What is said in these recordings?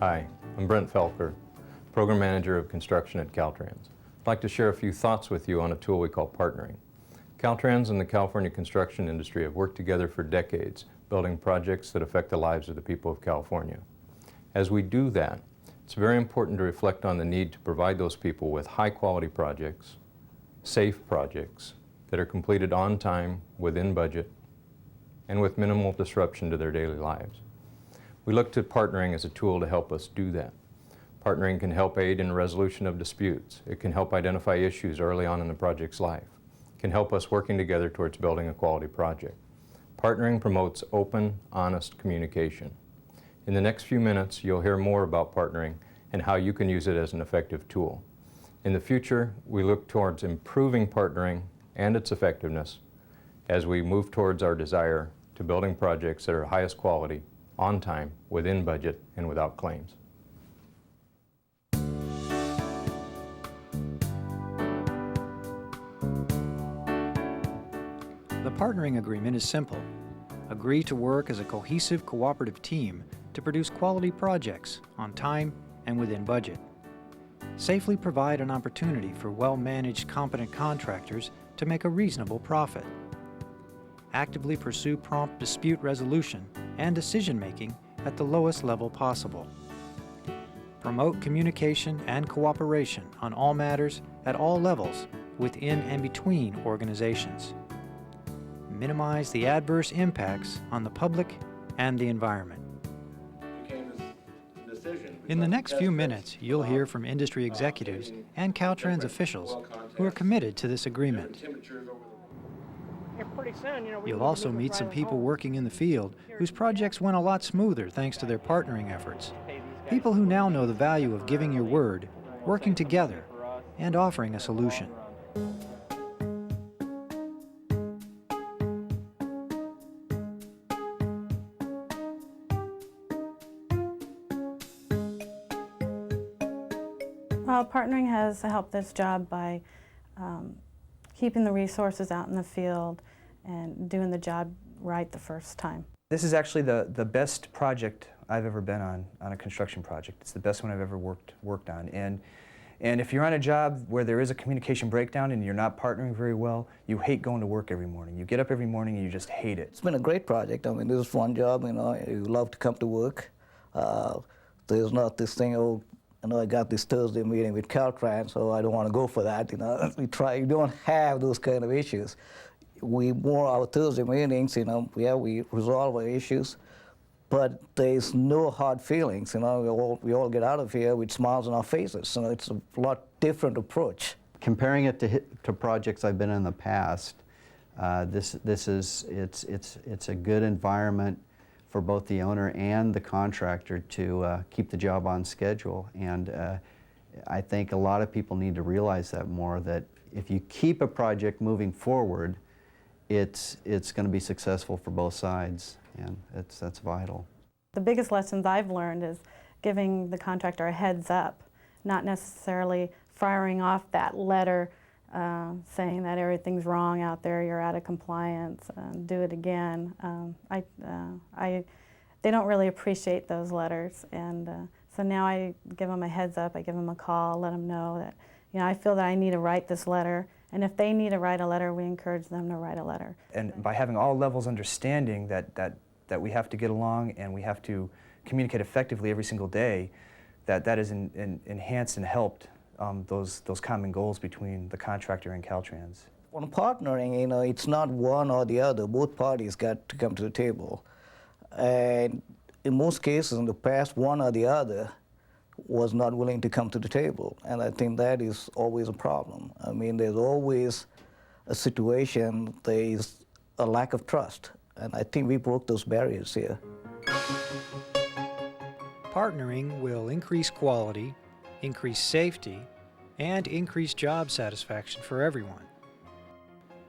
Hi, I'm Brent Felker, Program Manager of Construction at Caltrans. I'd like to share a few thoughts with you on a tool we call partnering. Caltrans and the California construction industry have worked together for decades, building projects that affect the lives of the people of California. As we do that, it's very important to reflect on the need to provide those people with high-quality projects, safe projects that are completed on time, within budget, and with minimal disruption to their daily lives. We look to partnering as a tool to help us do that. Partnering can help aid in resolution of disputes. It can help identify issues early on in the project's life. It can help us working together towards building a quality project. Partnering promotes open, honest communication. In the next few minutes, you'll hear more about partnering and how you can use it as an effective tool. In the future, we look towards improving partnering and its effectiveness as we move towards our desire to building projects that are highest quality, on time, within budget, and without claims. The partnering agreement is simple. Agree to work as a cohesive, cooperative team to produce quality projects on time and within budget. Safely provide an opportunity for well-managed, competent contractors to make a reasonable profit. Actively pursue prompt dispute resolution and decision-making at the lowest level possible. Promote communication and cooperation on all matters at all levels within and between organizations. Minimize the adverse impacts on the public and the environment. In the next few minutes, you'll hear from industry executives and Caltrans officials who are committed to this agreement. You'll also meet some people working in the field whose projects went a lot smoother thanks to their partnering efforts. People who now know the value of giving your word, working together, and offering a solution. Well, partnering has helped this job by keeping the resources out in the field and doing the job right the first time. This is actually the best project I've ever been on a construction project. It's the best one I've ever worked on. And if you're on a job where there is a communication breakdown and you're not partnering very well, you hate going to work every morning. You get up every morning and you just hate it. It's been a great project. I mean, this is a fun job, you know, you love to come to work. There's not this thing, oh, I know I got this Thursday meeting with Caltrans, so I don't want to go for that, you know. We don't have those kind of issues. Our Thursday meetings, you know, we resolve our issues, but there's no hard feelings, you know. We all get out of here with smiles on our faces. You know, it's a lot different approach. Comparing it to projects I've been in the past, it's a good environment for both the owner and the contractor to keep the job on schedule. And I think a lot of people need to realize that more, that if you keep a project moving forward, it's going to be successful for both sides, and that's vital. The biggest lessons I've learned is giving the contractor a heads up, not necessarily firing off that letter saying that everything's wrong out there, you're out of compliance, do it again. They don't really appreciate those letters, and so now I give them a heads up, I give them a call, let them know that, you know, I feel that I need to write this letter, and if they need to write a letter, we encourage them to write a letter. And by having all levels understanding that we have to get along and we have to communicate effectively every single day, that has enhanced and helped those common goals between the contractor and Caltrans. When partnering, you know, it's not one or the other. Both parties got to come to the table. And in most cases in the past, one or the other was not willing to come to the table. And I think that is always a problem. I mean, there's always a situation, there's a lack of trust. And I think we broke those barriers here. Partnering will increase quality, increase safety, and increase job satisfaction for everyone.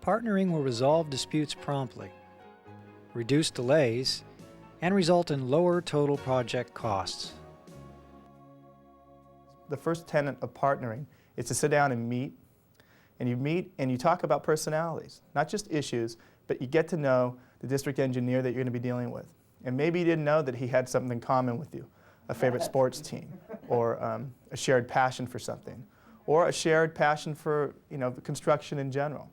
Partnering will resolve disputes promptly, reduce delays, and result in lower total project costs. The first tenet of partnering is to sit down and meet and you talk about personalities, not just issues, but you get to know the district engineer that you're going to be dealing with. And maybe you didn't know that he had something in common with you. a favorite sports team, or a shared passion for something, or a shared passion for the construction in general.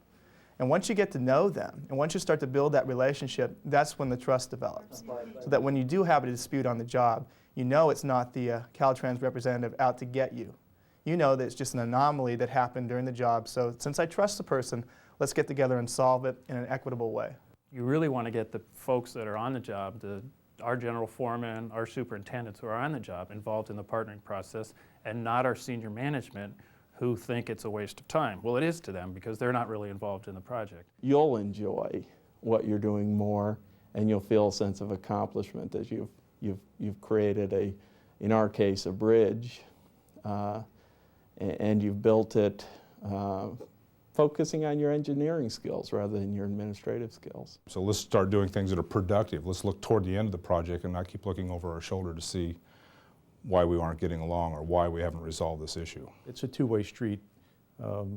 And once you get to know them, and once you start to build that relationship, that's when the trust develops. So that when you do have a dispute on the job, you know it's not the Caltrans representative out to get you. You know that it's just an anomaly that happened during the job. So since I trust the person, let's get together and solve it in an equitable way. You really want to get the folks that are on the job, our general foreman, our superintendents who are on the job, involved in the partnering process, and not our senior management who think it's a waste of time. Well, it is to them because they're not really involved in the project. You'll enjoy what you're doing more, and you'll feel a sense of accomplishment as you've created in our case, a bridge, and you've built it focusing on your engineering skills rather than your administrative skills. So let's start doing things that are productive. Let's look toward the end of the project and not keep looking over our shoulder to see why we aren't getting along or why we haven't resolved this issue. It's a two-way street.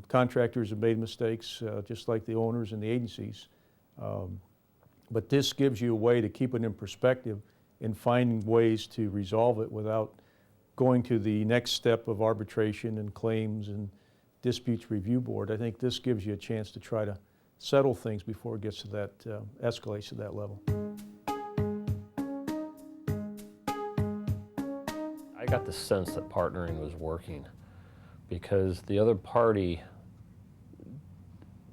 Contractors have made mistakes, just like the owners and the agencies. But this gives you a way to keep it in perspective and finding ways to resolve it without going to the next step of arbitration and claims and disputes review board. I think this gives you a chance to try to settle things before it gets to that, escalates to that level. I got the sense that partnering was working because the other party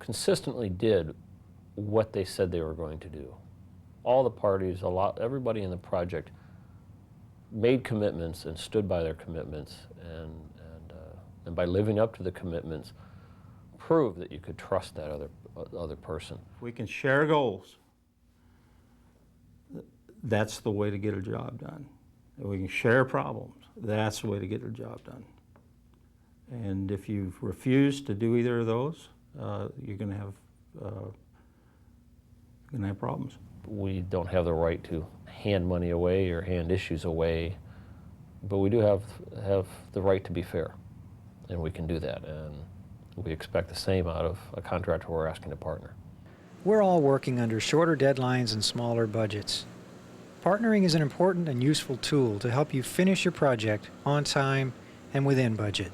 consistently did what they said they were going to do. All the parties, everybody in the project made commitments and stood by their commitments, and by living up to the commitments, proved that you could trust that other person. If we can share goals, that's the way to get a job done. If we can share problems, that's the way to get a job done. And if you refuse to do either of those, you're going to have problems. We don't have the right to hand money away or hand issues away, but we do have the right to be fair, and we can do that. And we expect the same out of a contractor we're asking to partner. We're all working under shorter deadlines and smaller budgets. Partnering is an important and useful tool to help you finish your project on time and within budget.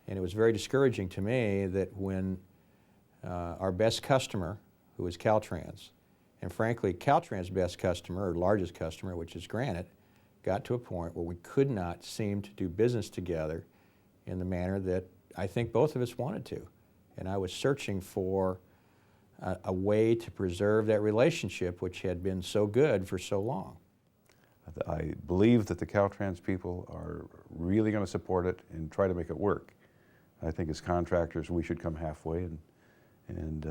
And it was very discouraging to me that when our best customer, who is Caltrans, and frankly, Caltrans' best customer, or largest customer, which is Granite, got to a point where we could not seem to do business together in the manner that I think both of us wanted to. And I was searching for a way to preserve that relationship, which had been so good for so long. I believe that the Caltrans people are really going to support it and try to make it work. I think as contractors, we should come halfway, and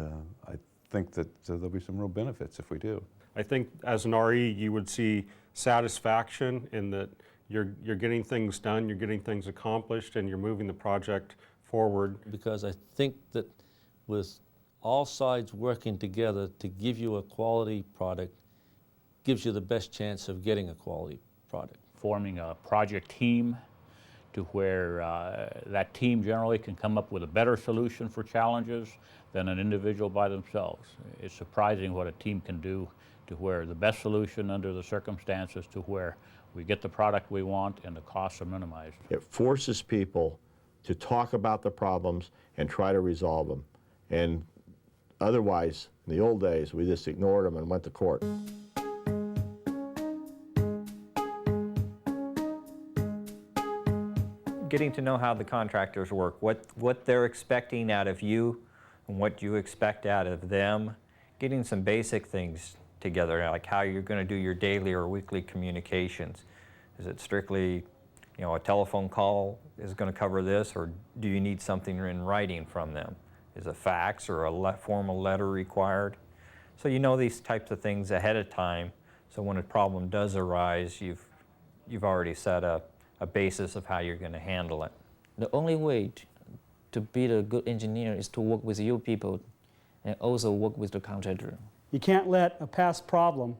I think that there'll be some real benefits if we do. I think as an RE, you would see satisfaction in that you're getting things done, you're getting things accomplished, and you're moving the project forward. Because I think that with all sides working together to give you a quality product gives you the best chance of getting a quality product. Forming a project team to where that team generally can come up with a better solution for challenges than an individual by themselves. It's surprising what a team can do to where the best solution under the circumstances to where we get the product we want and the costs are minimized. It forces people to talk about the problems and try to resolve them. And otherwise, in the old days, we just ignored them and went to court. Getting to know how the contractors work, what they're expecting out of you and what you expect out of them, getting some basic things together, like how you're going to do your daily or weekly communications. Is it strictly, a telephone call is going to cover this, or do you need something in writing from them? Is a fax or a formal letter required? So you know these types of things ahead of time, so when a problem does arise, you've already set a basis of how you're going to handle it. The only way to be a good engineer is to work with your people and also work with the contractor. You can't let a past problem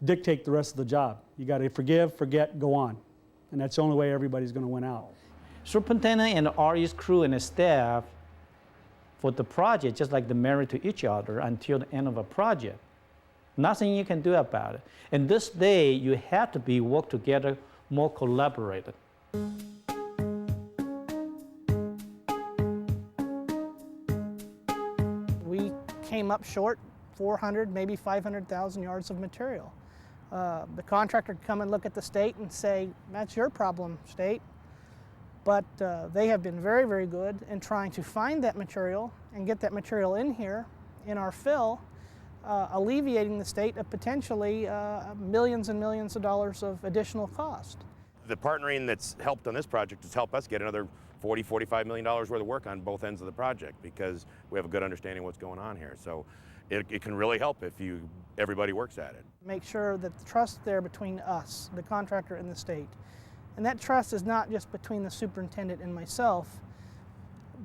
dictate the rest of the job. You got to forgive, forget, go on. And that's the only way everybody's going to win out. Superintendent and RE's crew and the staff for the project, just like they're married to each other until the end of a project. Nothing you can do about it. And this day, you have to work together more collaborated. We came up short 400, maybe 500,000 yards of material. The contractor could come and look at the state and say, that's your problem, state. But they have been very, very good in trying to find that material and get that material in here, in our fill, alleviating the state of potentially millions and millions of dollars of additional cost. The partnering that's helped on this project has helped us get another $40, $45 million worth of work on both ends of the project because we have a good understanding of what's going on here. So it can really help if everybody works at it. Make sure that the trust there between us, the contractor and the state. And that trust is not just between the superintendent and myself,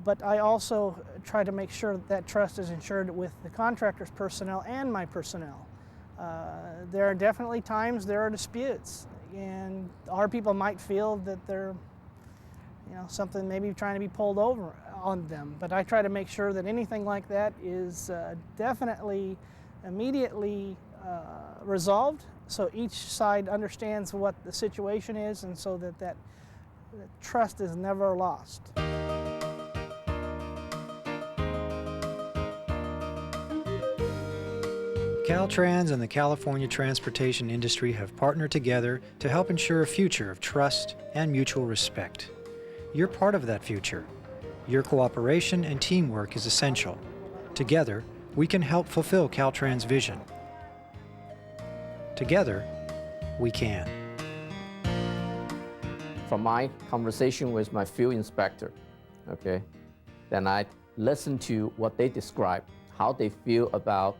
but I also try to make sure that trust is ensured with the contractor's personnel and my personnel. There are definitely times there are disputes, and our people might feel that they're, something maybe trying to be pulled over on them. But I try to make sure that anything like that is definitely immediately resolved, so each side understands what the situation is, and so that trust is never lost. Caltrans and the California transportation industry have partnered together to help ensure a future of trust and mutual respect. You're part of that future. Your cooperation and teamwork is essential. Together, we can help fulfill Caltrans' vision. Together, we can. From my conversation with my field inspector, okay, then I listened to what they describe, how they feel about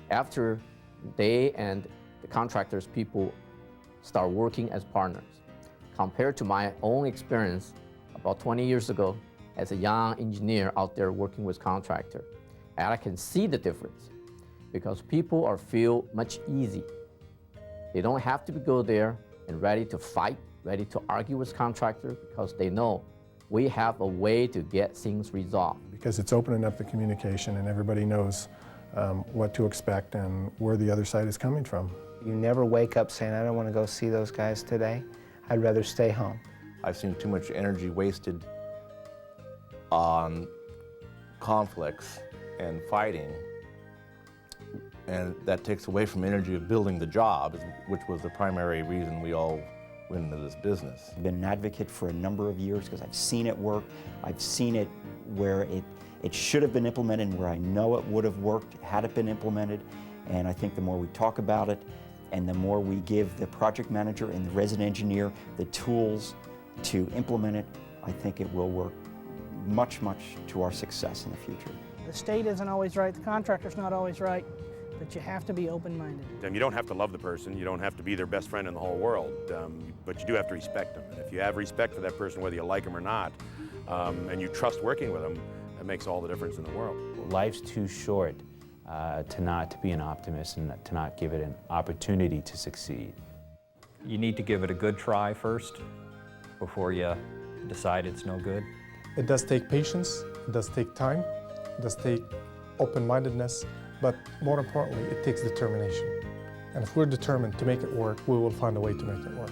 after they and the contractors people start working as partners. Compared to my own experience about 20 years ago as a young engineer out there working with contractor, and I can see the difference because people feel much easy. They don't have to go there and ready to fight, ready to argue with contractor because they know we have a way to get things resolved. Because it's opening up the communication and everybody knows what to expect and where the other side is coming from. You never wake up saying, I don't want to go see those guys today. I'd rather stay home. I've seen too much energy wasted on conflicts and fighting, and that takes away from energy of building the job, which was the primary reason we all went into this business. I've been an advocate for a number of years because I've seen it work. I've seen it where it should have been implemented and where I know it would have worked had it been implemented. And I think the more we talk about it and the more we give the project manager and the resident engineer the tools to implement it, I think it will work much, much to our success in the future. The state isn't always right, the contractor's not always right, but you have to be open-minded. You don't have to love the person, you don't have to be their best friend in the whole world, but you do have to respect them. And if you have respect for that person, whether you like them or not, and you trust working with them, that makes all the difference in the world. Life's too short to not be an optimist and to not give it an opportunity to succeed. You need to give it a good try first before you decide it's no good. It does take patience, it does take time, it does take open-mindedness, but more importantly, it takes determination. And if we're determined to make it work, we will find a way to make it work.